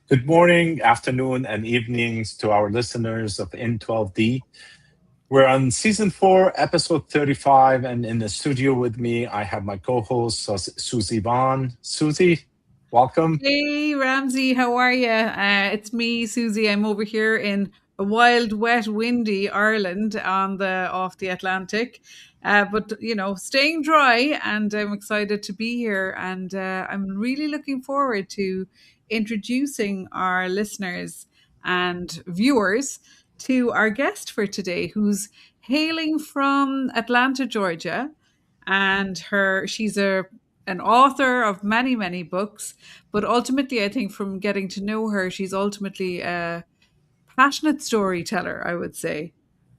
Good morning, afternoon, and evenings to our listeners of in12d. We're on season 4, episode 35, and in the studio with me, I have my co-host, Susie Vaughn. Susie, welcome. Hey, Ramzi, how are you? It's me, Susie. I'm over here in a wild, wet, windy Ireland off the Atlantic, but staying dry. And I'm excited to be here, and I'm really looking forward to introducing our listeners and viewers to our guest for today, who's hailing from Atlanta, Georgia, and she's an author of many, many books. But ultimately, I think from getting to know her, she's ultimately a passionate storyteller, I would say.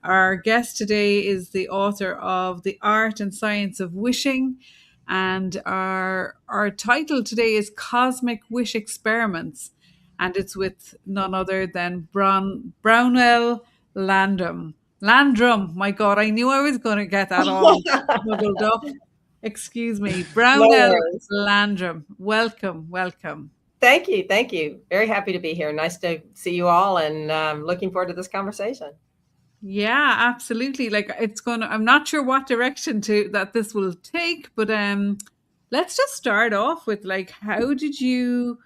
Our guest today is the author of The Art and Science of Wishing. And our title today is Cosmic Wish Experiments. And it's with none other than Brownell Landrum. Landrum, my God, I knew I was going to get that all muddled up. Excuse me, No Brownell worries. Landrum. Welcome, welcome. Thank you. Thank you. Very happy to be here. Nice to see you all, and looking forward to this conversation. Yeah, absolutely. Like I'm not sure what direction that this will take, but let's just start off with like, how did you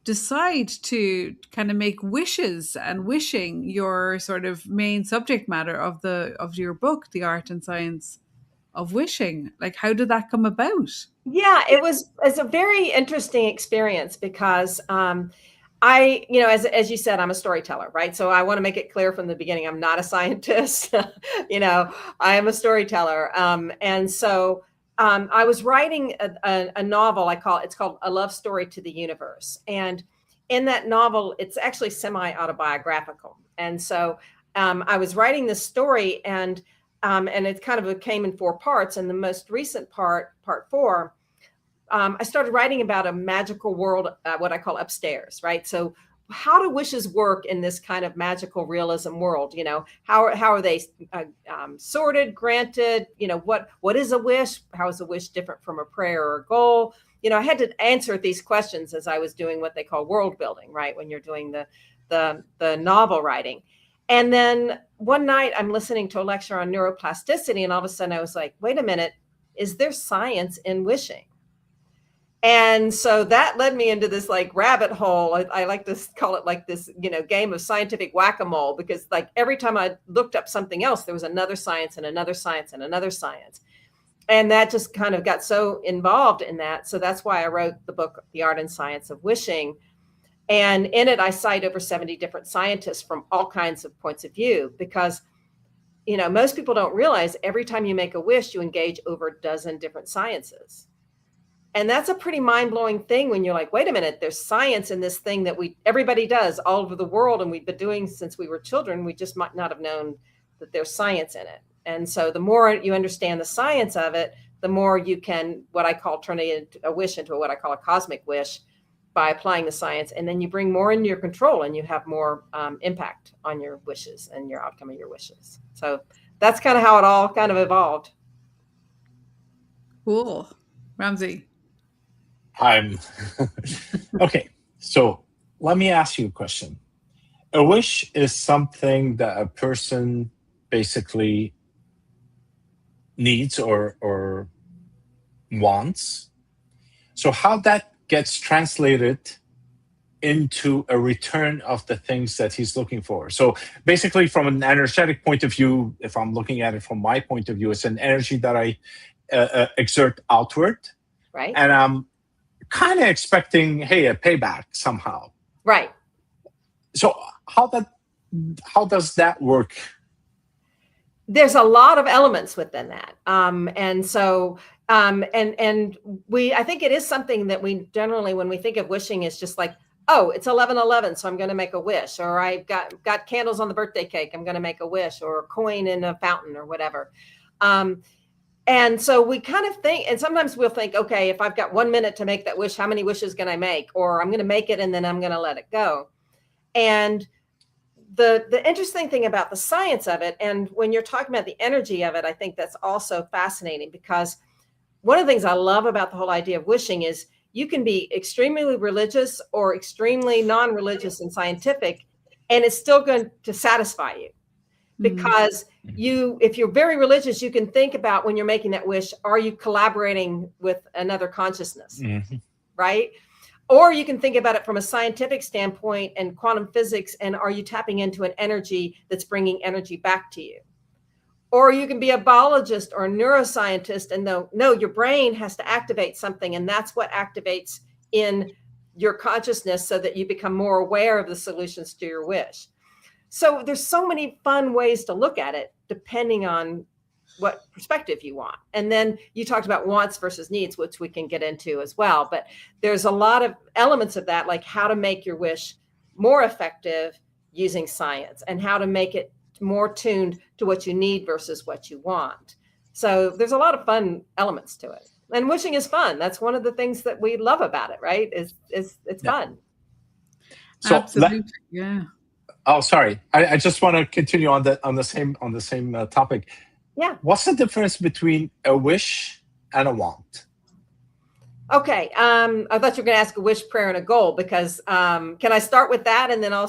decide to kind of make wishes and wishing your sort of main subject matter of your book, The Art and Science of Wishing? Like, how did that come about? Yeah, it's a very interesting experience because as you said, I'm a storyteller, right? So I want to make it clear from the beginning, I'm not a scientist. I am a storyteller. And so I was writing a novel. It's called A Love Story to the Universe. And in that novel, it's actually semi-autobiographical. And so I was writing this story, and it kind of came in 4 parts. And the most recent part 4, I started writing about a magical world, what I call upstairs, right? So how do wishes work in this kind of magical realism world? How are they sorted, granted? What is a wish? How is a wish different from a prayer or a goal? I had to answer these questions as I was doing what they call world building, right? When you're doing the novel writing. And then one night I'm listening to a lecture on neuroplasticity, and all of a sudden I was like, wait a minute, is there science in wishing? And so that led me into this like rabbit hole. I like to call it like this, game of scientific whack-a-mole, because like every time I looked up something else, there was another science and another science and another science. And that just kind of got so involved in that. So that's why I wrote the book, The Art and Science of Wishing. And in it, I cite over 70 different scientists from all kinds of points of view, because, most people don't realize every time you make a wish, you engage over a dozen different sciences. And that's a pretty mind-blowing thing when you're like, wait a minute, there's science in this thing that everybody does all over the world, and we've been doing since we were children. We just might not have known that there's science in it. And so the more you understand the science of it, the more you can, what I call, turn a wish into what I call a cosmic wish by applying the science. And then you bring more into your control, and you have more impact on your wishes and your outcome of your wishes. So that's kind of how it all kind of evolved. Cool. Ramzi. Okay, so let me ask you a question. A wish is something that a person basically needs or wants. So how that gets translated into a return of the things that he's looking for. So basically, from an energetic point of view, if I'm looking at it from my point of view, it's an energy that I exert outward. Right. And I'm kind of expecting, hey, a payback somehow. Right. So how does that work? There's a lot of elements within that. And so, I think it is something that we generally, when we think of wishing, is just like, oh, it's 11/11, so I'm going to make a wish, or I've got candles on the birthday cake, I'm going to make a wish, or a coin in a fountain, or whatever. And so we kind of think, and sometimes we'll think, okay, if I've got 1 minute to make that wish, how many wishes can I make? Or I'm going to make it and then I'm going to let it go. And the interesting thing about the science of it, and when you're talking about the energy of it, I think that's also fascinating, because one of the things I love about the whole idea of wishing is you can be extremely religious or extremely non-religious and scientific, and it's still going to satisfy you. Because if you're very religious, you can think about when you're making that wish, are you collaborating with another consciousness, right? Or you can think about it from a scientific standpoint and quantum physics, and are you tapping into an energy that's bringing energy back to you? Or you can be a biologist or a neuroscientist and no, your brain has to activate something, and that's what activates in your consciousness so that you become more aware of the solutions to your wish. So there's so many fun ways to look at it, depending on what perspective you want. And then you talked about wants versus needs, which we can get into as well. But there's a lot of elements of that, like how to make your wish more effective using science, and how to make it more tuned to what you need versus what you want. So there's a lot of fun elements to it. And wishing is fun. That's one of the things that we love about it, right? It's fun. So absolutely. Yeah. Oh, sorry. I just want to continue on the same topic. Yeah. What's the difference between a wish and a want? Okay. I thought you were going to ask a wish, prayer, and a goal, because can I start with that, and then I'll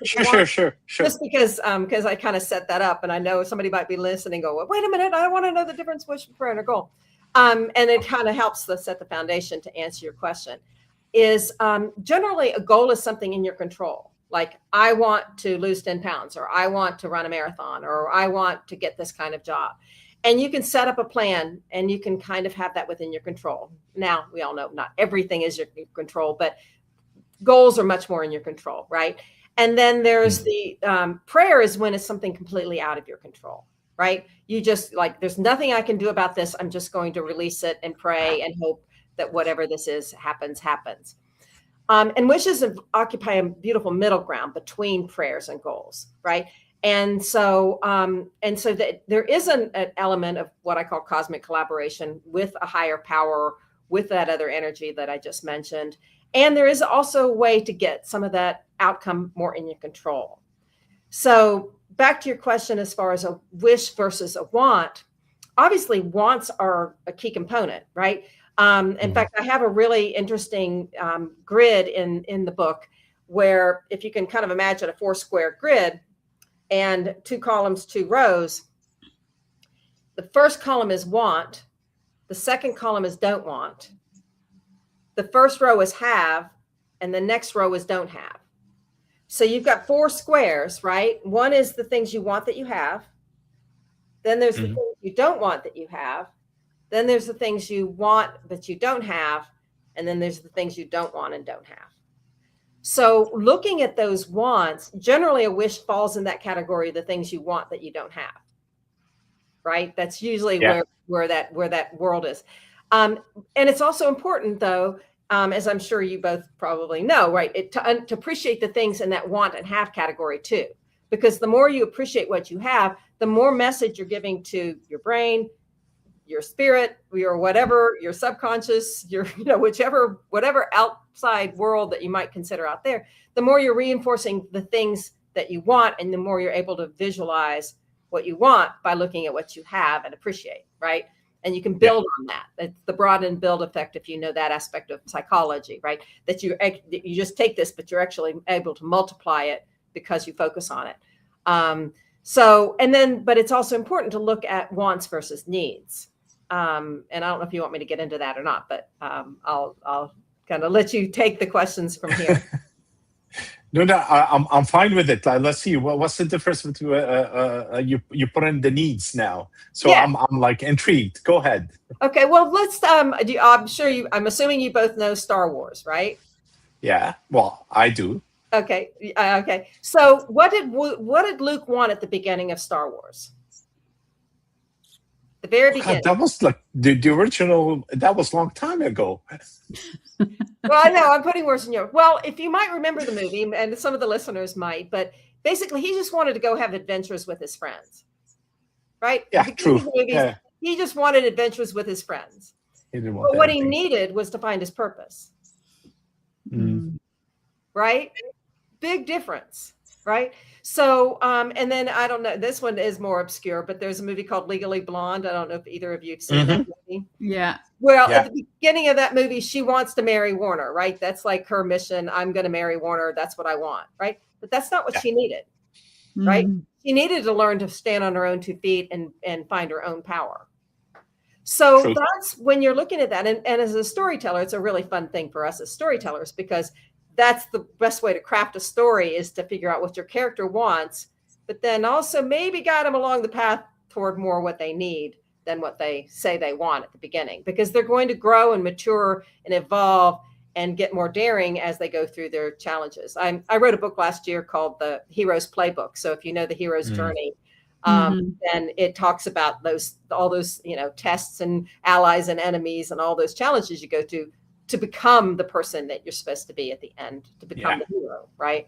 Sure. Just because I kind of set that up, and I know somebody might be listening, go, well, wait a minute, I want to know the difference wish, prayer, and a goal. And it kind of helps to set the foundation to answer your question. Is generally a goal is something in your control. Like, I want to lose 10 pounds, or I want to run a marathon, or I want to get this kind of job. And you can set up a plan, and you can kind of have that within your control. Now, we all know not everything is your control, but goals are much more in your control, right? And then there's the prayer is when it's something completely out of your control, right? You just like, there's nothing I can do about this. I'm just going to release it and pray and hope that whatever this is happens. And wishes occupy a beautiful middle ground between prayers and goals, right? And so that there is an element of what I call cosmic collaboration with a higher power, with that other energy that I just mentioned. And there is also a way to get some of that outcome more in your control. So back to your question, as far as a wish versus a want, obviously wants are a key component, right? In fact, I have a really interesting grid in the book, where if you can kind of imagine a 4-square grid and 2 columns, 2 rows, the first column is want, the second column is don't want, the first row is have, and the next row is don't have. So you've got 4 squares, right? One is the things you want that you have. Then there's the things you don't want that you have. Then there's the things you want but you don't have. And then there's the things you don't want and don't have. So looking at those wants, generally a wish falls in that category, the things you want that you don't have, right? That's usually where that world is. And it's also important, though, as I'm sure you both probably know, right, to appreciate the things in that want and have category too, because the more you appreciate what you have, the more message you're giving to your brain, your spirit, your whatever, your subconscious, your, whatever outside world that you might consider out there, the more you're reinforcing the things that you want, and the more you're able to visualize what you want by looking at what you have and appreciate, right? And you can build on that. It's the broaden and build effect, if you know that aspect of psychology, right? That you just take this, but you're actually able to multiply it because you focus on it. But it's also important to look at wants versus needs. And I don't know if you want me to get into that or not, but I'll kind of let you take the questions from here. No, I'm fine with it. Let's see. What's the difference between you put in the needs now? So I'm like intrigued. Go ahead. Okay. Well, let's. I'm assuming you both know Star Wars, right? Yeah. Well, I do. Okay. Okay. So what did Luke want at the beginning of Star Wars? The very beginning. God, that was like the original. That was a long time ago. Well, I know I'm putting words in your. Well, if you might remember the movie, and some of the listeners might, but basically, he just wanted to go have adventures with his friends, right? Yeah, true. Movies, he just wanted adventures with his friends. But what he needed was to find his purpose. Right? Big difference, right? So, and then I don't know, this one is more obscure, but there's a movie called Legally Blonde. I don't know if either of you have seen that movie. Yeah. Well, Yeah. at the beginning of that movie, she wants to marry Warner, right? That's like her mission. I'm going to marry Warner. That's what I want, right? But that's not what she needed, right? She needed to learn to stand on her own 2 feet and find her own power. So True. that's when you're looking at that. And as a storyteller, it's a really fun thing for us as storytellers, because that's the best way to craft a story, is to figure out what your character wants, but then also maybe guide them along the path toward more what they need than what they say they want at the beginning, because they're going to grow and mature and evolve and get more daring as they go through their challenges. I wrote a book last year called The Hero's Playbook. So if you know the hero's journey, then it talks about all those, tests and allies and enemies and all those challenges you go through to become the person that you're supposed to be at the end, to become the hero, right?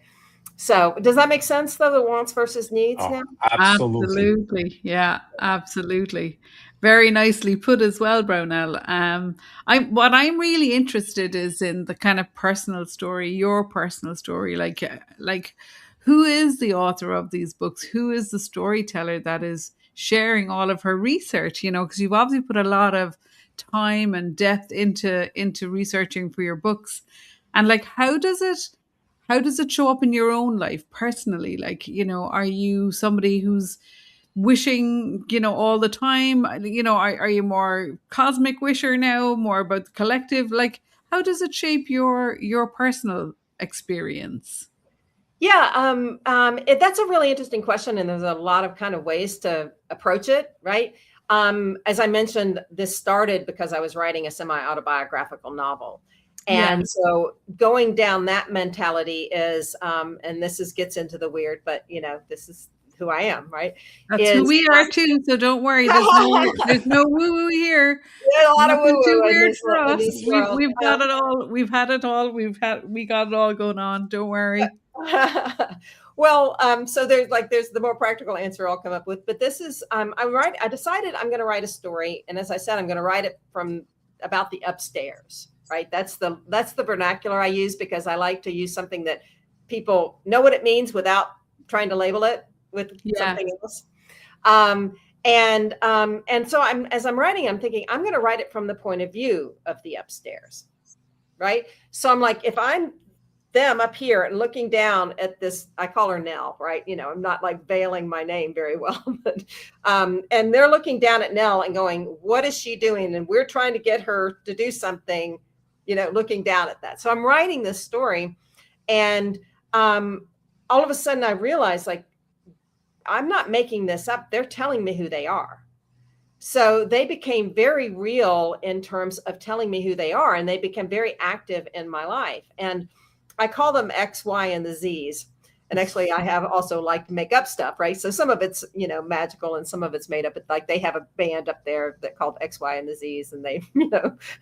So does that make sense, though, the wants versus needs now? Absolutely. Yeah, absolutely. Very nicely put as well, Brownell. What I'm really interested is in the kind of personal story, your personal story, like who is the author of these books? Who is the storyteller that is sharing all of her research? Because you've obviously put a lot of time and depth into researching for your books. And like, how does it show up in your own life personally? Like, are you somebody who's wishing, all the time? Are you more cosmic wisher now, more about the collective? Like, how does it shape your personal experience? Yeah, that's a really interesting question, and there's a lot of kind of ways to approach it, right? As I mentioned, this started because I was writing a semi-autobiographical novel. And so going down that mentality is, and gets into the weird, but this is who I am, right? That's who we are too. So don't worry. There's no woo-woo here. There's a lot of Nothing too woo-woo weird for us. world. We've got it all. We've had it all. We got it all going on. Don't worry. Well, so there's the more practical answer I'll come up with, but this is, I decided I'm going to write a story. And as I said, I'm going to write it about the upstairs, right? That's the vernacular I use, because I like to use something that people know what it means without trying to label it with something else. And so as I'm writing, I'm thinking, I'm going to write it from the point of view of the upstairs, right? So I'm like, if I'm them up here and looking down at this, I call her Nell, right? I'm not like veiling my name very well, but, and they're looking down at Nell and going, what is she doing? And we're trying to get her to do something, looking down at that. So I'm writing this story, and all of a sudden I realized, like, I'm not making this up. They're telling me who they are. So they became very real in terms of telling me who they are, and they became very active in my life. And I call them X, Y, and the Z's. And actually, I have also like to make up stuff, right? So some of it's, magical, and some of it's made up. But like, they have a band up there that called X, Y, and the Z's, and they,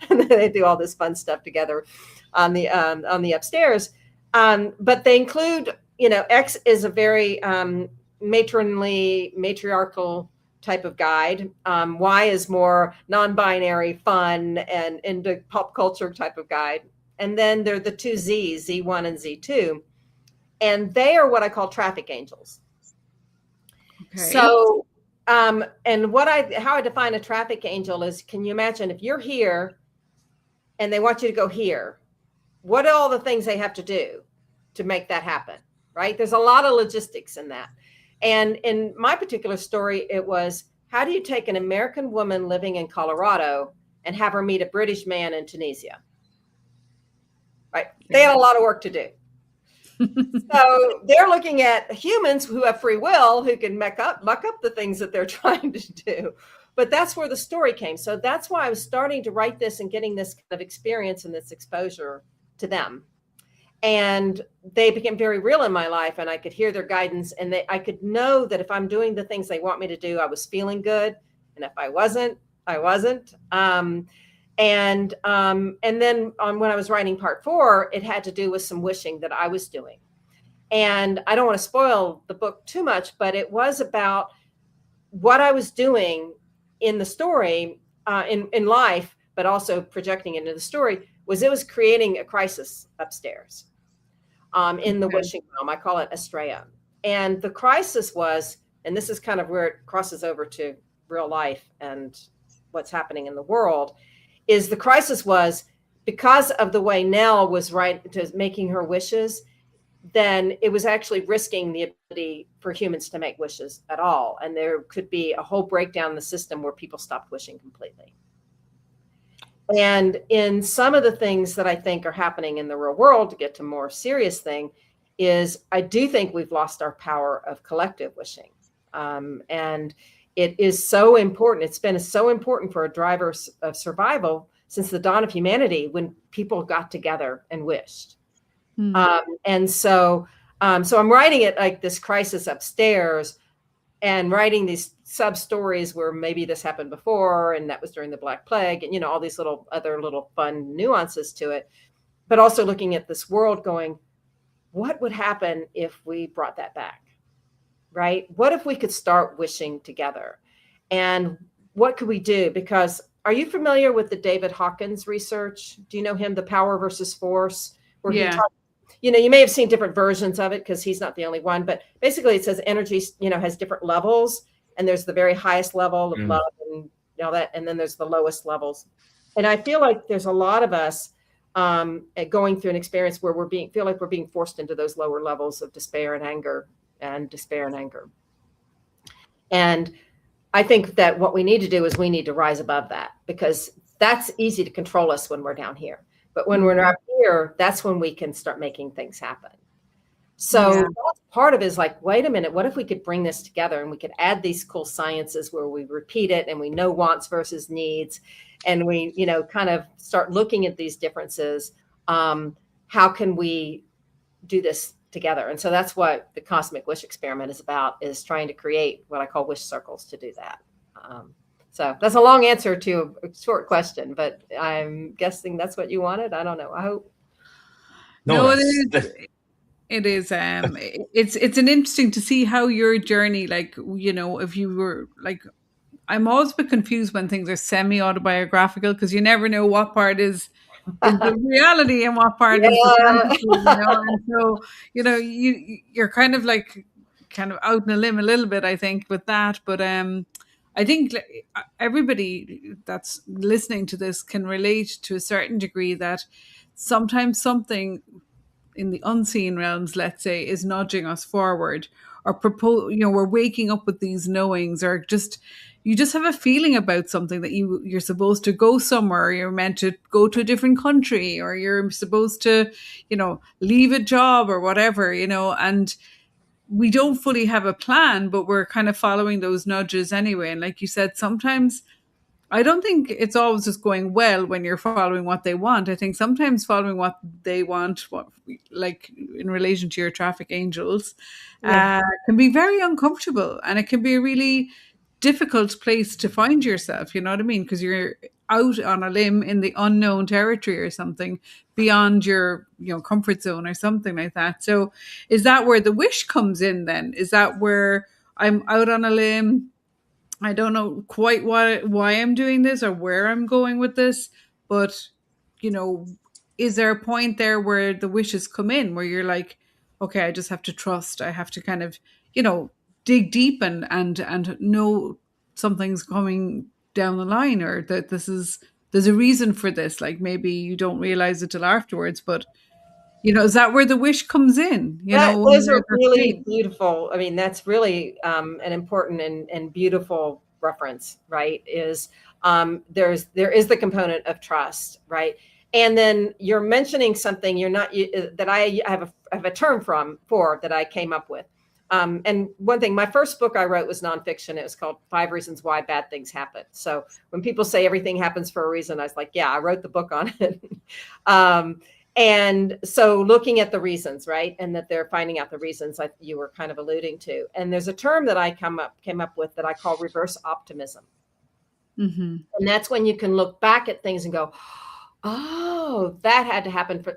and they do all this fun stuff together on the upstairs. But they include, X is a very matronly, matriarchal type of guide. Y is more non-binary, fun, and into pop culture type of guide. And then there are the 2 Z's, Z1 and Z2. And they are what I call traffic angels. Okay. So, and how I define a traffic angel is, can you imagine if you're here and they want you to go here, what are all the things they have to do to make that happen, right? There's a lot of logistics in that. And in my particular story, it was, how do you take an American woman living in Colorado and have her meet a British man in Tunisia? Right? They had a lot of work to do. So they're looking at humans who have free will, who can muck up the things that they're trying to do. But that's where the story came. So that's why I was starting to write this and getting this kind of experience and this exposure to them. And they became very real in my life, and I could hear their guidance, and I could know that if I'm doing the things they want me to do, I was feeling good. And if I wasn't, I wasn't. And then when I was writing part 4, it had to do with some wishing that I was doing. And I don't want to spoil the book too much, but it was about what I was doing in the story, in life, but also projecting into the story, it was creating a crisis upstairs in the wishing realm. I call it Estrella. And the crisis was, and this is kind of where it crosses over to real life and what's happening in the world, is the crisis was because of the way Nell was making her wishes, then it was actually risking the ability for humans to make wishes at all. And there could be a whole breakdown in the system where people stopped wishing completely. And in some of the things that I think are happening in the real world, to get to more serious thing, is I do think we've lost our power of collective wishing. And it is so important. It's been so important for a driver of survival since the dawn of humanity when people got together and wished. And so I'm writing it like this crisis upstairs and writing these sub stories where maybe this happened before and that was during the Black Plague and, all these other little fun nuances to it, but also looking at this world going, what would happen if we brought that back, right? What if we could start wishing together? And what could we do? Because are you familiar with the David Hawkins research? Do you know him, The Power versus Force? Where he talks, you may have seen different versions of it because he's not the only one, but basically it says energy, has different levels, and there's the very highest level of love and all that, and then there's the lowest levels. And I feel like there's a lot of us going through an experience where feel like we're being forced into those lower levels of despair and anger. And I think that what we need to do is we need to rise above that, because that's easy to control us when we're down here. But when we're up here, that's when we can start making things happen. So that's part of it is like, wait a minute, what if we could bring this together and we could add these cool sciences where we repeat it and we know wants versus needs, and we, kind of start looking at these differences. How can we do this together? And so that's what the Cosmic Wish Experiment is about, is trying to create what I call wish circles to do that. So that's a long answer to a short question, but I'm guessing that's what you wanted. I don't know. I hope. No, it is. It is. It's an interesting to see how your journey, like, if you were like, I'm always a bit confused when things are semi-autobiographical, because you never know what part is the reality and what part is the fantasy, And so, you're kind of out on a limb a little bit, I think, with that. But I think everybody that's listening to this can relate to a certain degree that sometimes something in the unseen realms, let's say, is nudging us forward, or we're waking up with these knowings, or you just have a feeling about something that you're supposed to go somewhere, or you're meant to go to a different country, or you're supposed to, leave a job or whatever, and we don't fully have a plan, but we're kind of following those nudges anyway. And like you said, sometimes I don't think it's always just going well when you're following what they want. I think sometimes following what they want, like in relation to your traffic angels, can be very uncomfortable, and it can be a really difficult place to find yourself. You know what I mean? Because you're out on a limb in the unknown territory or something beyond your comfort zone or something like that. So is that where the wish comes in then? Is that where I'm out on a limb? I don't know quite why I'm doing this or where I'm going with this, but, is there a point there where the wishes come in, where you're like, okay, I just have to trust. I have to kind of, dig deep and know something's coming down the line, or that there's a reason for this. Like maybe you don't realize it till afterwards, but is that where the wish comes in? Those are really beautiful. I mean, that's really an important and beautiful reference, right? Is there is the component of trust, right? And then you're mentioning something that I have a term for that I came up with. And one thing, my first book I wrote was nonfiction. It was called 5 Reasons Why Bad Things Happen. So when people say everything happens for a reason, I was like, yeah, I wrote the book on it. And so looking at the reasons, right? And that they're finding out the reasons like you were kind of alluding to. And there's a term that I came up with that I call reverse optimism. Mm-hmm. And that's when you can look back at things and go, oh, that had to happen for,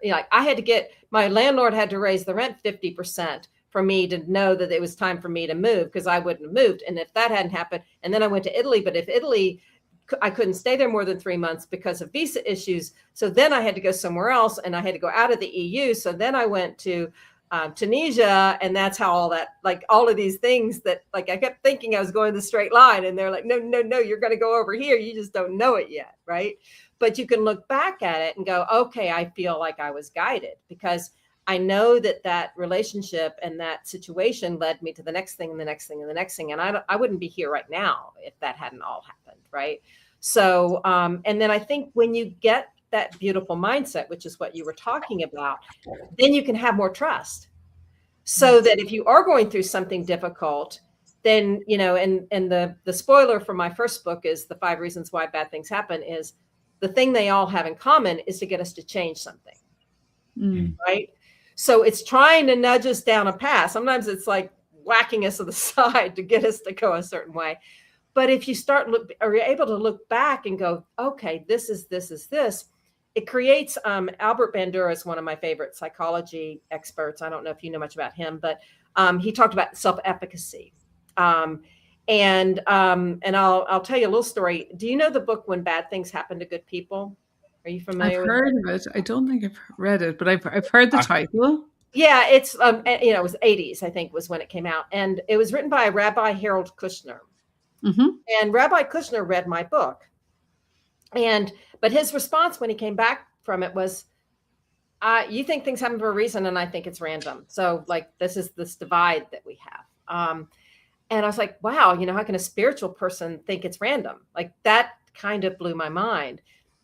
my landlord had to raise the rent 50% for me to know that it was time for me to move, because I wouldn't have moved. And if that hadn't happened, and then I went to Italy, but if Italy, I couldn't stay there more than 3 months because of visa issues. So then I had to go somewhere else, and I had to go out of the EU. So then I went to Tunisia, and that's how all of these things that I kept thinking I was going the straight line, and they're like, no, you're going to go over here. You just don't know it yet. Right. but you can look back at it and go, okay, I feel like I was guided because I know that relationship and that situation led me to the next thing and the next thing and the next thing. And I wouldn't be here right now if that hadn't all happened. Right. So, and then I think when you get that beautiful mindset, which is what you were talking about, then you can have more trust. So that if you are going through something difficult, then, you know, and the spoiler for my first book is The 5 Reasons Why Bad Things Happen, is the thing they all have in common is to get us to change something. Right. So it's trying to nudge us down a path. Sometimes it's like whacking us to the side to get us to go a certain way. But if you are able to look back and go, okay, this is this, it creates, Albert Bandura is one of my favorite psychology experts. I don't know if you know much about him, but he talked about self-efficacy. And I'll tell you a little story. Do you know the book When Bad Things Happen to Good People? Are you familiar with it? I've heard of it. I don't think I've read it, but I've heard the title. Yeah, it's it was 80s, I think, was when it came out, and it was written by Rabbi Harold Kushner. And Rabbi Kushner read my book, but his response when he came back from it was, "You think things happen for a reason, and I think it's random. So, like, this is this divide that we have." And I was like, "Wow, you know, how can a spiritual person think it's random?" Like that kind of blew my mind.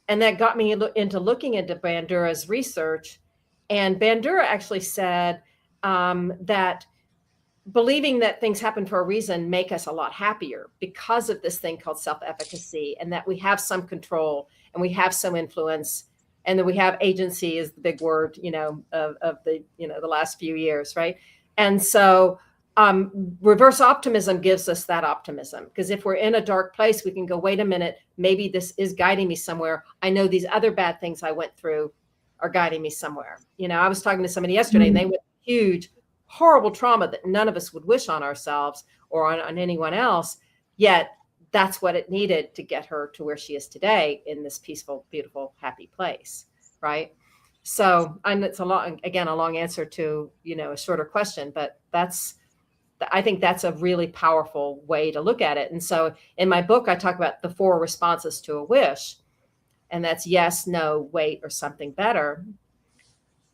And that got me into looking into Bandura's research. And Bandura actually said that believing that things happen for a reason make us a lot happier because of this thing called self-efficacy, and that we have some control and we have some influence, and that we have agency is the big word, you know, of the, you know, the last few years. Right. And so reverse optimism gives us that optimism, because if we're in a dark place, we can go, wait a minute, maybe this is guiding me somewhere. I know these other bad things I went through are guiding me somewhere. You know, I was talking to somebody yesterday and they went through huge, horrible trauma that none of us would wish on ourselves or on anyone else. Yet that's what it needed to get her to where she is today in this peaceful, beautiful, happy place. Right. So, and it's a long answer to, you know, a shorter question, but I think that's a really powerful way to look at it. And so in my book, I talk about the 4 responses to a wish. And that's yes, no, wait, or something better.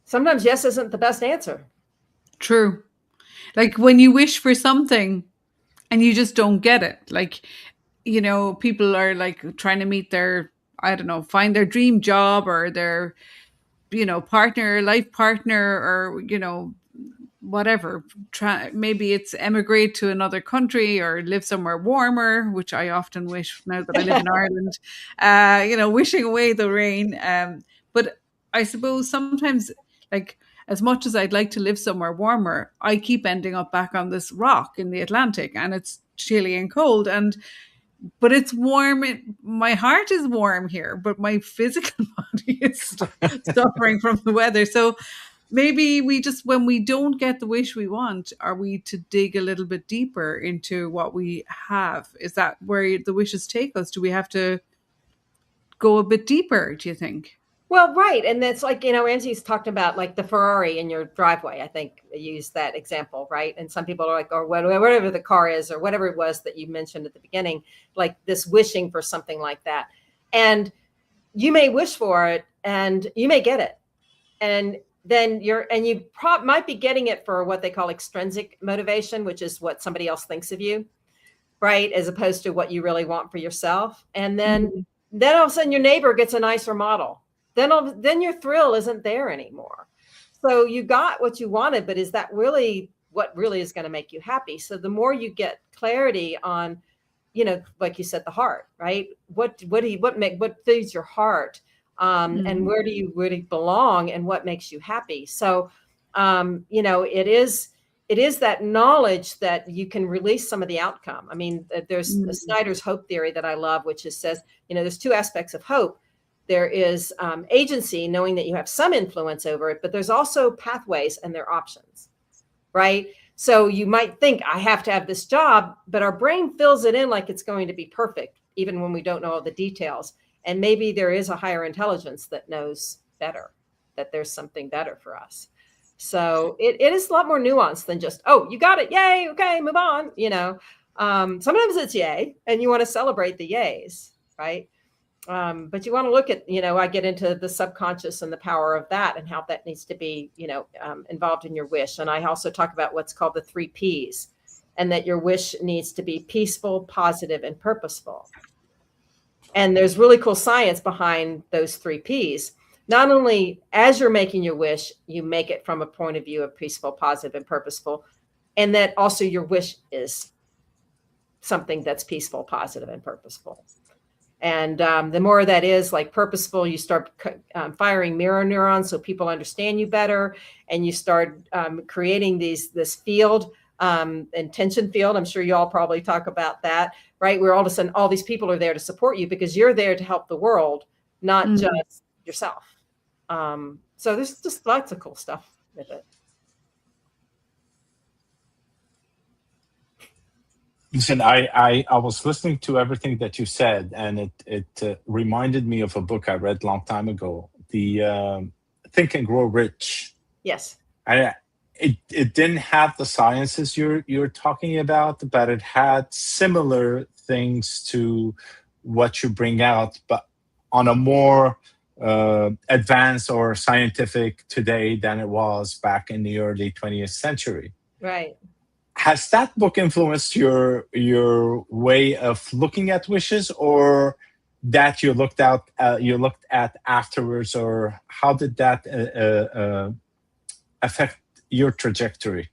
Sometimes yes isn't the best answer. True. Like when you wish for something and you just don't get it. Like, you know, people are like trying to meet their, I don't know, find their dream job or their, you know, life partner, or, you know, whatever. Maybe it's emigrate to another country or live somewhere warmer, which I often wish now that I live in Ireland, you know, wishing away the rain. But I suppose sometimes, like, as much as I'd like to live somewhere warmer, I keep ending up back on this rock in the Atlantic, and it's chilly and cold. But it's warm. My heart is warm here, but my physical body is suffering from the weather. So maybe when we don't get the wish we want, are we to dig a little bit deeper into what we have? Is that where the wishes take us? Do we have to go a bit deeper, do you think? Well, right. And that's like, you know, Ramzi's talked about like the Ferrari in your driveway. I think I used that example, right? And some people are like, or whatever the car is, or whatever it was that you mentioned at the beginning, like this wishing for something like that. And you may wish for it and you may get it. And then you might be getting it for what they call extrinsic motivation, which is what somebody else thinks of you, right? As opposed to what you really want for yourself. And then all of a sudden your neighbor gets a nicer model. Then your thrill isn't there anymore. So you got what you wanted, but is that really what really is going to make you happy? So the more you get clarity on, you know, like you said, the heart, right? What feeds your heart? And where do you really belong, and what makes you happy? So, you know, it is that knowledge that you can release some of the outcome. I mean, there's Snyder's hope theory that I love, which says, you know, there's 2 aspects of hope. There is agency, knowing that you have some influence over it, but there's also pathways and their options, right? So you might think I have to have this job, but our brain fills it in like it's going to be perfect, even when we don't know all the details. And maybe there is a higher intelligence that knows better, that there's something better for us. So it is a lot more nuanced than just, oh, you got it. Yay. Okay, move on. You know, sometimes it's yay and you want to celebrate the yays, right? but you want to look at, I get into the subconscious and the power of that and how that needs to be, involved in your wish. And I also talk about what's called the 3 Ps, and that your wish needs to be peaceful, positive, and purposeful. And there's really cool science behind those 3 Ps. Not only as you're making your wish, you make it from a point of view of peaceful, positive, and purposeful, and that also your wish is something that's peaceful, positive, and purposeful. And the more that is like purposeful, you start firing mirror neurons so people understand you better, and you start creating this field, intention field. I'm sure you all probably talk about that, right? Where all of a sudden all these people are there to support you because you're there to help the world, not just yourself. So there's just lots of cool stuff with it. Listen, I was listening to everything that you said, and it reminded me of a book I read a long time ago, the Think and Grow Rich. Yes. It didn't have the sciences you're talking about, but it had similar things to what you bring out, but on a more advanced or scientific today than it was back in the early 20th century. Right. Has that book influenced your way of looking at wishes, or that you looked at afterwards, or how did that affect your trajectory?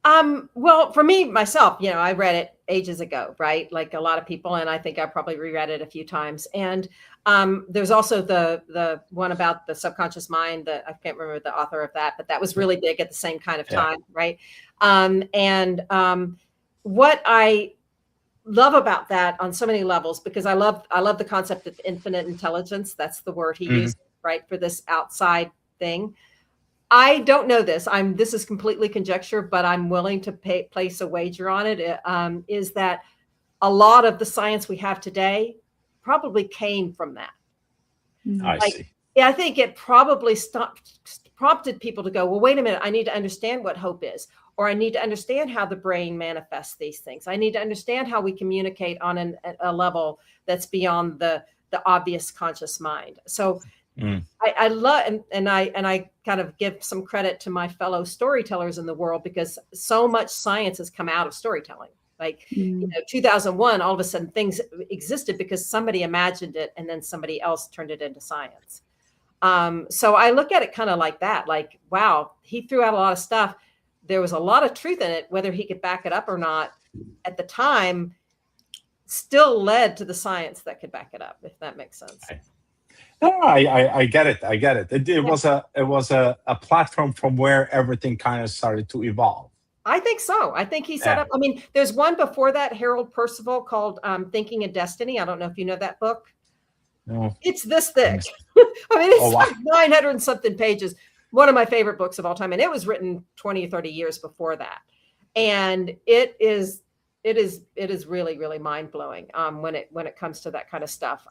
Well, for me, myself, I read it ages ago, right? Like a lot of people, and I think I probably reread it a few times. And there's also the one about the subconscious mind that I can't remember the author of that, but that was really big at the same kind of time, right? What I love about that on so many levels, because I love the concept of infinite intelligence. That's the word he used, right, for this outside thing. I don't know this. This is completely conjecture, but I'm willing to place a wager on it. Is that a lot of the science we have today probably came from that. I see. Yeah, I think it probably prompted people to go, well, wait a minute, I need to understand what hope is, or I need to understand how the brain manifests these things. I need to understand how we communicate on a level that's beyond the obvious conscious mind. So I love, and I kind of give some credit to my fellow storytellers in the world, because so much science has come out of storytelling. Like, 2001, all of a sudden things existed because somebody imagined it, and then somebody else turned it into science. So I look at it kind of like that, like, wow, he threw out a lot of stuff. There was a lot of truth in it, whether he could back it up or not at the time, still led to the science that could back it up, if that makes sense. No, I get it. I get it. It was a platform from where everything kind of started to evolve. I think so. I think he set up. I mean, there's one before that, Harold Percival, called Thinking in Destiny. I don't know if you know that book. No. It's this thick. I mean, it's like 900 and something pages. One of my favorite books of all time. And it was written 20 or 30 years before that. And it is really, really mind blowing when it comes to that kind of stuff.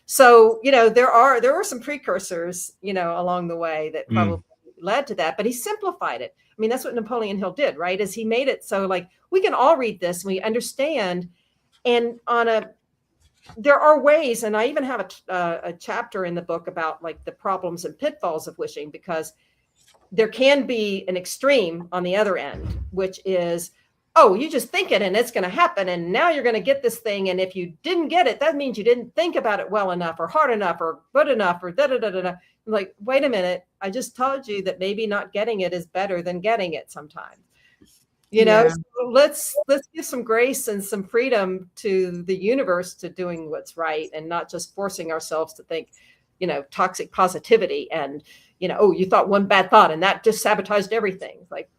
So, there are some precursors, along the way that probably led to that, but he simplified it. I mean, that's what Napoleon Hill did, right? Is he made it so like we can all read this and we understand. And there are ways, and I even have a chapter in the book about like the problems and pitfalls of wishing, because there can be an extreme on the other end, which is, oh, you just think it and it's going to happen. And now you're going to get this thing. And if you didn't get it, that means you didn't think about it well enough or hard enough or good enough or da-da-da-da-da. Like, wait a minute. I just told you that maybe not getting it is better than getting it sometimes. So let's give some grace and some freedom to the universe to doing what's right, and not just forcing ourselves to think, toxic positivity and, oh, you thought one bad thought and that just sabotaged everything. Like,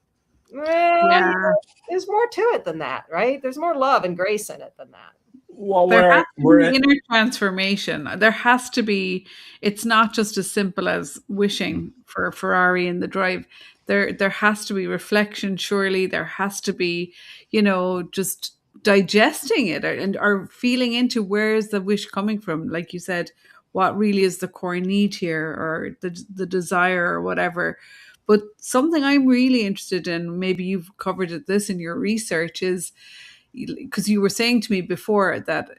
there's more to it than that, right? There's more love and grace in it than that. Well, there has to be inner transformation. There has to be. It's not just as simple as wishing for a Ferrari in the drive. There has to be reflection. Surely there has to be, just digesting it or feeling into where is the wish coming from. Like you said, what really is the core need here, or the desire, or whatever. But something I'm really interested in, maybe you've covered this in your research, is because you were saying to me before that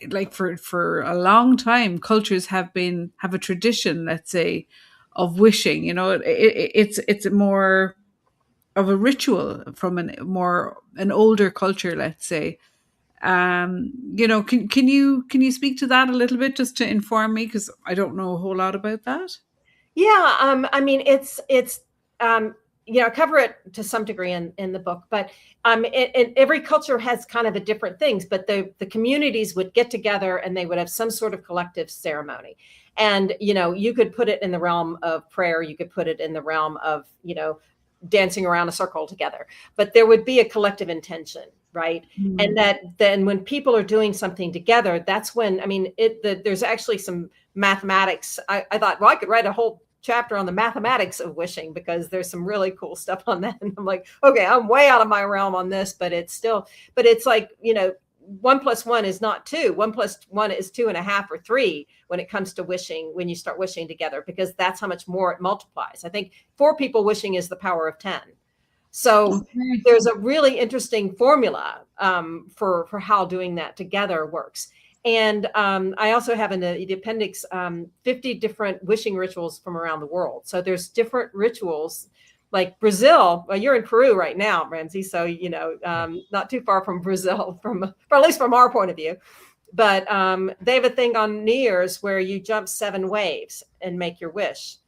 like for a long time, cultures have a tradition, let's say, of wishing. You know, it's more of a ritual from an older culture, let's say. You know, can you speak to that a little bit, just to inform me, because I don't know a whole lot about that. Yeah, I mean, it's you know, I cover it to some degree in the book, but every culture has kind of a different things, but the communities would get together and they would have some sort of collective ceremony. And, you know, you could put it in the realm of prayer, you could put it in the realm of, you know, dancing around a circle together, but there would be a collective intention, right? Mm-hmm. And that then when people are doing something together, that's when, I mean, there's actually some mathematics. I thought, well, I could write a whole chapter on the mathematics of wishing, because there's some really cool stuff on that. And I'm like, okay, I'm way out of my realm on this, but it's like, you know, 1 + 1 is not 2. 1 + 1 is 2.5 or 3 when it comes to wishing, when you start wishing together, because that's how much more it multiplies. I think 4 people wishing is the power of 10. So there's a really interesting formula for how doing that together works. And I also have in the appendix 50 different wishing rituals from around the world. So there's different rituals, like Brazil. Well, you're in Peru right now, Ramzi. So, you know, not too far from Brazil, or at least from our point of view. But they have a thing on New Year's where you jump 7 waves and make your wish.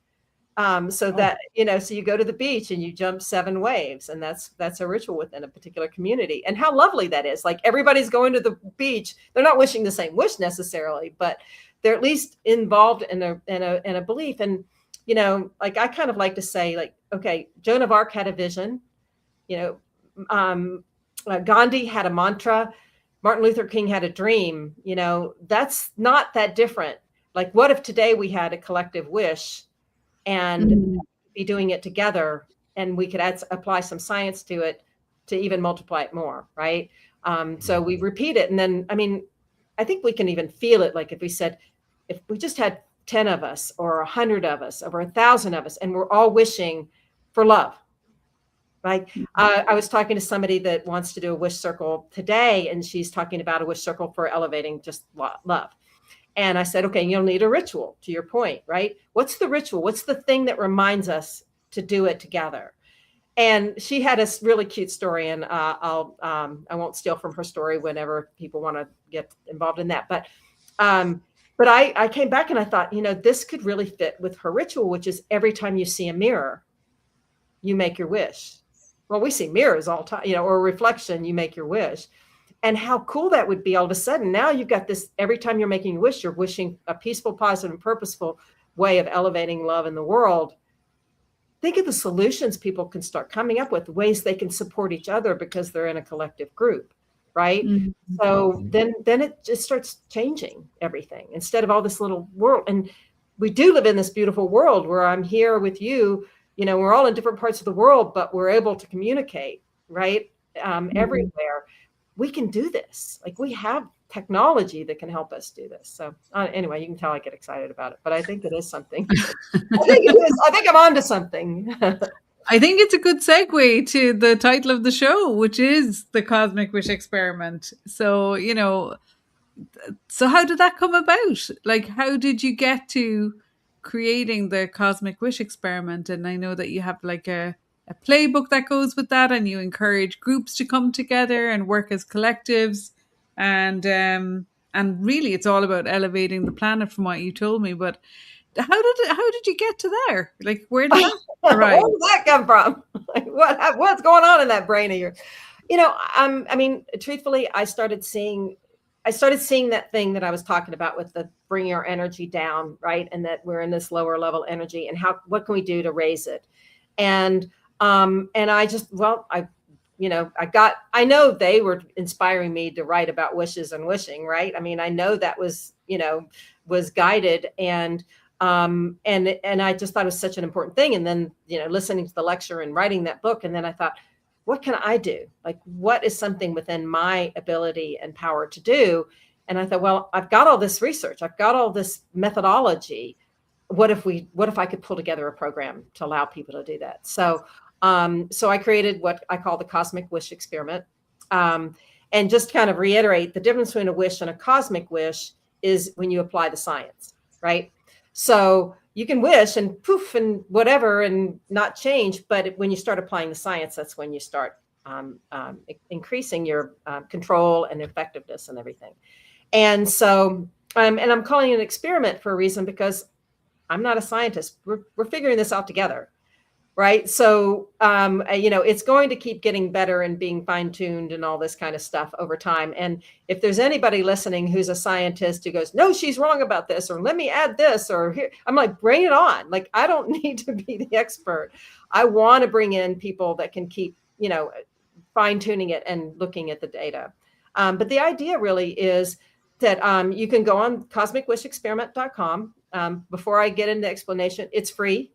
So that, you know, so you go to the beach and you jump 7 waves, and that's a ritual within a particular community. And how lovely that is. Like, everybody's going to the beach. They're not wishing the same wish necessarily, but they're at least involved in a belief. And, you know, like, I kind of like to say, like, okay, Joan of Arc had a vision, you know, Gandhi had a mantra, Martin Luther King had a dream. You know, that's not that different. Like, what if today we had a collective wish and be doing it together, and we could apply some science to it to even multiply it more, right? So we repeat it. And then, I mean, I think we can even feel it. Like, if we said, if we just had 10 of us or 100 of us or 1,000 of us, and we're all wishing for love, right? I was talking to somebody that wants to do a wish circle today, and she's talking about a wish circle for elevating just love. And I said, okay, you'll need a ritual, to your point, right? What's the ritual? What's the thing that reminds us to do it together? And she had a really cute story, and I won't steal from her story whenever people want to get involved in that. But I came back and I thought, you know, this could really fit with her ritual, which is every time you see a mirror, you make your wish. Well, we see mirrors all the time, you know, or a reflection, you make your wish. And how cool that would be all of a sudden. Now you've got this, every time you're making a wish, you're wishing a peaceful, positive, and purposeful way of elevating love in the world. Think of the solutions people can start coming up with, ways they can support each other because they're in a collective group, right? Mm-hmm. So then it just starts changing everything, instead of all this little world. And we do live in this beautiful world where I'm here with you, you know, we're all in different parts of the world, but we're able to communicate, right? Everywhere. We can do this. Like, we have technology that can help us do this. So anyway, you can tell I get excited about it, but I think it is something. I think I'm onto something. I think it's a good segue to the title of the show, which is the Cosmic Wish Experiment. So, you know, so how did that come about? Like, how did you get to creating the Cosmic Wish Experiment? And I know that you have like a playbook that goes with that, and you encourage groups to come together and work as collectives, and really it's all about elevating the planet, from what you told me. But how did you get to there? Like, where did that arrive? Where did that come from? Like, what's going on in that brain of yours? You know, I mean, truthfully, I started seeing that thing that I was talking about with the bringing our energy down, right? And that we're in this lower level energy, and what can we do to raise it? And I just, I know they were inspiring me to write about wishes and wishing, right? I mean, I know that was guided, and I just thought it was such an important thing. And then, you know, listening to the lecture and writing that book. And then I thought, what can I do? Like, what is something within my ability and power to do? And I thought, well, I've got all this research. I've got all this methodology. What if I could pull together a program to allow people to do that? So I created what I call the Cosmic Wish Experiment. And just kind of reiterate, the difference between a wish and a cosmic wish is when you apply the science, right? So you can wish and poof and whatever and not change, but when you start applying the science, that's when you start increasing your control and effectiveness and everything. And so, and I'm calling it an experiment for a reason, because I'm not a scientist. We're figuring this out together, right? So, it's going to keep getting better and being fine-tuned and all this kind of stuff over time. And if there's anybody listening who's a scientist who goes, no, she's wrong about this, or let me add this, or here, I'm like, bring it on. Like, I don't need to be the expert. I want to bring in people that can keep, fine-tuning it and looking at the data. But the idea really is that you can go on cosmicwishexperiment.com. Before I get into the explanation, it's free.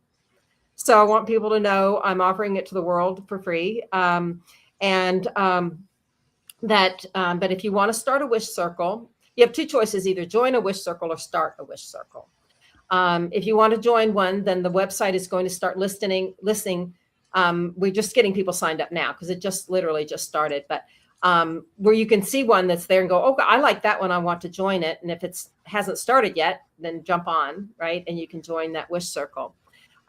So I want people to know I'm offering it to the world for free. But if you want to start a wish circle, you have two choices: either join a wish circle or start a wish circle. If you want to join one, then the website is going to start listing. We're just getting people signed up now because it just literally just started. But where you can see one that's there and go, oh, I like that one, I want to join it. And if it hasn't started yet, then jump on, right? And you can join that wish circle.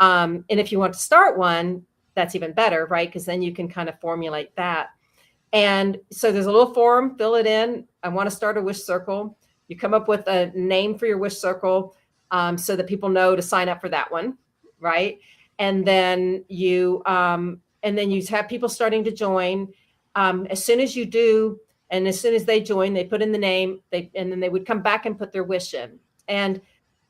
And if you want to start one, that's even better, right? Because then you can kind of formulate that. And so there's a little form, fill it in. I want to start a wish circle. You come up with a name for your wish circle so that people know to sign up for that one, right? And then you have people starting to join. As soon as you do, and as soon as they join, they put in the name, and then they would come back and put their wish in. And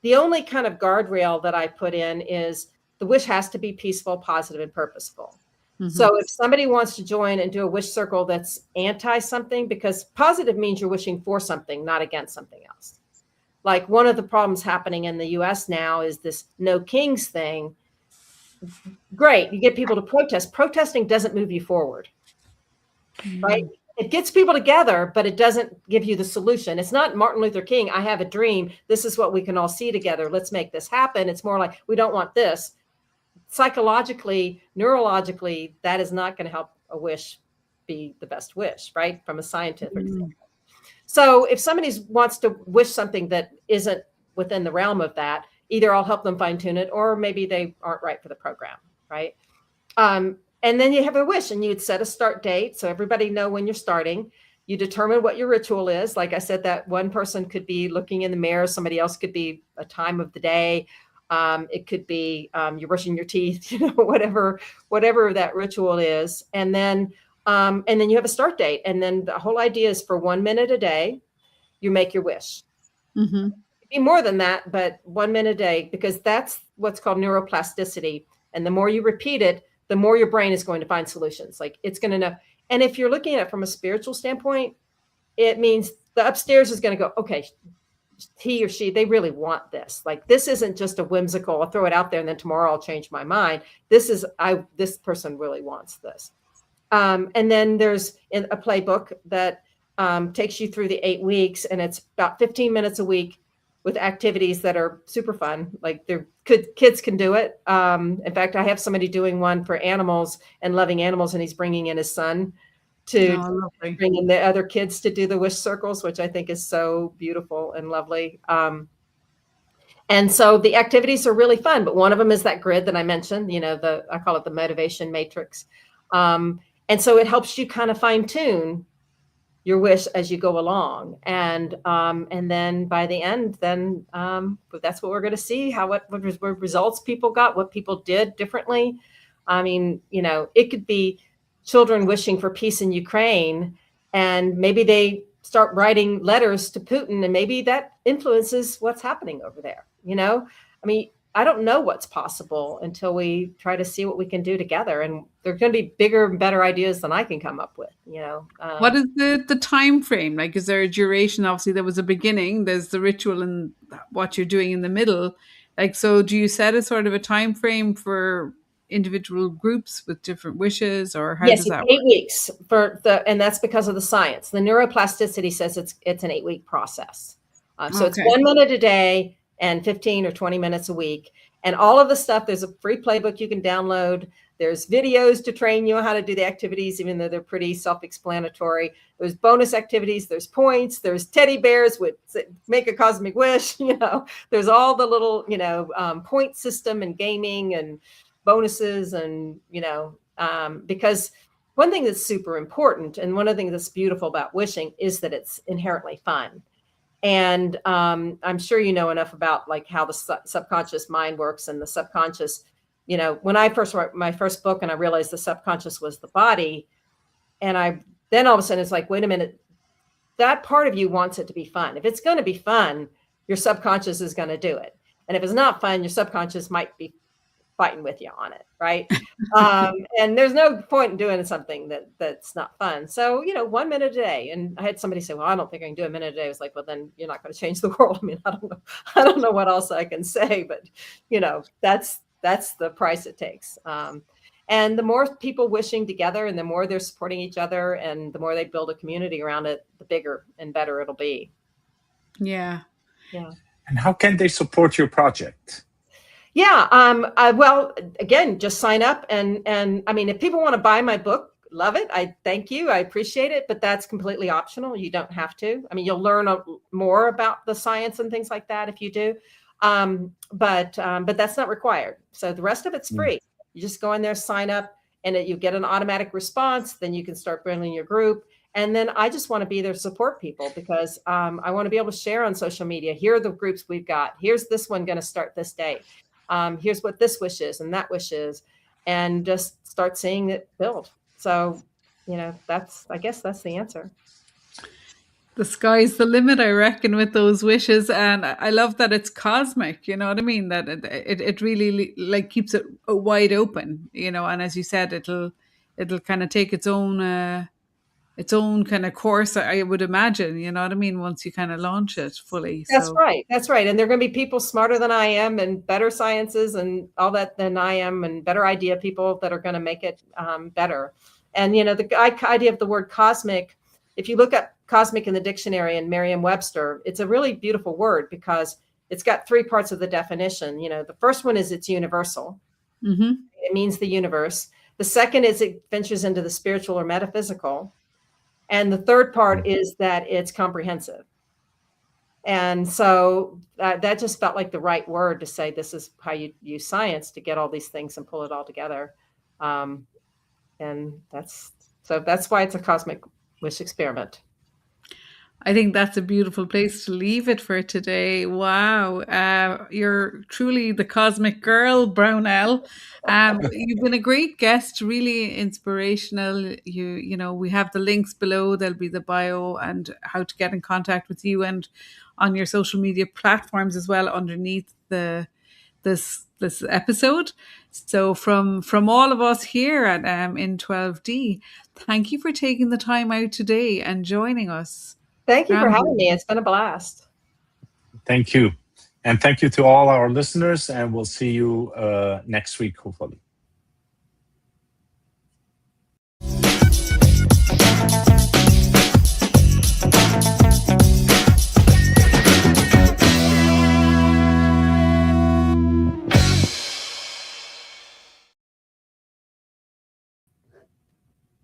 the only kind of guardrail that I put in is the wish has to be peaceful, positive, and purposeful. Mm-hmm. So if somebody wants to join and do a wish circle that's anti something, because positive means you're wishing for something, not against something else. Like one of the problems happening in the US now is this no kings thing. Great, you get people to protest. Protesting doesn't move you forward, right? It gets people together, but it doesn't give you the solution. It's not Martin Luther King, I have a dream. This is what we can all see together. Let's make this happen. It's more like, we don't want this. Psychologically, neurologically, that is not going to help a wish be the best wish, right? From a scientific standpoint. So if somebody wants to wish something that isn't within the realm of that, either I'll help them fine tune it, or maybe they aren't right for the program, right? And then you have a wish and you'd set a start date. So everybody know when you're starting. You determine what your ritual is. Like I said, that one person could be looking in the mirror. Somebody else could be a time of the day. It could be you're brushing your teeth, whatever that ritual is. And then you have a start date. And then the whole idea is for 1 minute a day, you make your wish. Mm-hmm. It'd be more than that, but 1 minute a day, because that's what's called neuroplasticity. And the more you repeat it, the more your brain is going to find solutions. Like it's going to know. And if you're looking at it from a spiritual standpoint, it means the upstairs is going to go, okay, he or she, they really want this. Like, this isn't just a whimsical, I'll throw it out there and then tomorrow I'll change my mind. This person really wants this. And then there's a playbook that takes you through the 8 weeks, and it's about 15 minutes a week with activities that are super fun. Like kids can do it. In fact, I have somebody doing one for animals and loving animals, and he's bringing in his son to bring in the other kids to do the wish circles, which I think is so beautiful and lovely. And so the activities are really fun, but one of them is that grid that I mentioned, I call it the motivation matrix. And so it helps you kind of fine tune your wish as you go along. And then by the end, then that's what we're going to see, what results people got, what people did differently. I mean, it could be children wishing for peace in Ukraine, and maybe they start writing letters to Putin, and maybe that influences what's happening over there. I mean, I don't know what's possible until we try to see what we can do together. And there's going to be bigger and better ideas than I can come up with, What is the time frame? Like, is there a duration? Obviously, there was a beginning, there's the ritual and what you're doing in the middle. Like, so do you set a sort of a time frame for individual groups with different wishes, or how does that work? 8 weeks and that's because of the science. The neuroplasticity says it's an 8-week process. So it's 1 minute a day and 15 or 20 minutes a week. And all of the stuff, there's a free playbook you can download. There's videos to train you on how to do the activities, even though they're pretty self-explanatory. There's bonus activities, there's points, there's teddy bears with make a cosmic wish, there's all the little, point system and gaming and bonuses and, because one thing that's super important and one of the things that's beautiful about wishing is that it's inherently fun. And I'm sure you know enough about like how the subconscious mind works and the subconscious, when I first wrote my first book and I realized the subconscious was the body, and then all of a sudden it's like, wait a minute, that part of you wants it to be fun. If it's going to be fun, your subconscious is going to do it. And if it's not fun, your subconscious might be fighting with you on it, right? And there's no point in doing something that's not fun. So, 1 minute a day. And I had somebody say, well, I don't think I can do a minute a day. I was like, well, then you're not going to change the world. I mean, I don't know what else I can say, but that's the price it takes. And the more people wishing together and the more they're supporting each other and the more they build a community around it, the bigger and better it'll be. Yeah. Yeah. And how can they support your project? Yeah. Well, again, just sign up. And I mean, if people want to buy my book, love it. I thank you. I appreciate it. But that's completely optional. You don't have to. I mean, you'll learn more about the science and things like that if you do. But that's not required. So the rest of it's free. You just go in there, sign up, and you get an automatic response. Then you can start building your group. And then I just want to be there to support people because I want to be able to share on social media. Here are the groups we've got. Here's this one going to start this day. Here's what this wish is and that wish is, and just start seeing it build. So, I guess that's the answer. The sky's the limit, I reckon, with those wishes. And I love that it's cosmic, you know what I mean? That it really like keeps it wide open, and as you said, it'll kind of take its own kind of course, I would imagine, you know what I mean, once you kind of launch it fully. That's right. That's right. And there are going to be people smarter than I am and better sciences and all that than I am and better idea people that are going to make it better. And, the idea of the word cosmic, if you look up cosmic in the dictionary in Merriam-Webster, it's a really beautiful word because it's got three parts of the definition. The first one is it's universal. Mm-hmm. It means the universe. The second is it ventures into the spiritual or metaphysical. And the third part is that it's comprehensive. And so that just felt like the right word to say, this is how you use science to get all these things and pull it all together. And that's why it's a cosmic wish experiment. I think that's a beautiful place to leave it for today. Wow. You're truly the cosmic girl, Brownell. You've been a great guest, really inspirational. We have the links below. There'll be the bio and how to get in contact with you and on your social media platforms as well underneath this episode. So from all of us here at in12d, thank you for taking the time out today and joining us. Thank you for having me. It's been a blast. Thank you. And thank you to all our listeners. And we'll see you next week, hopefully.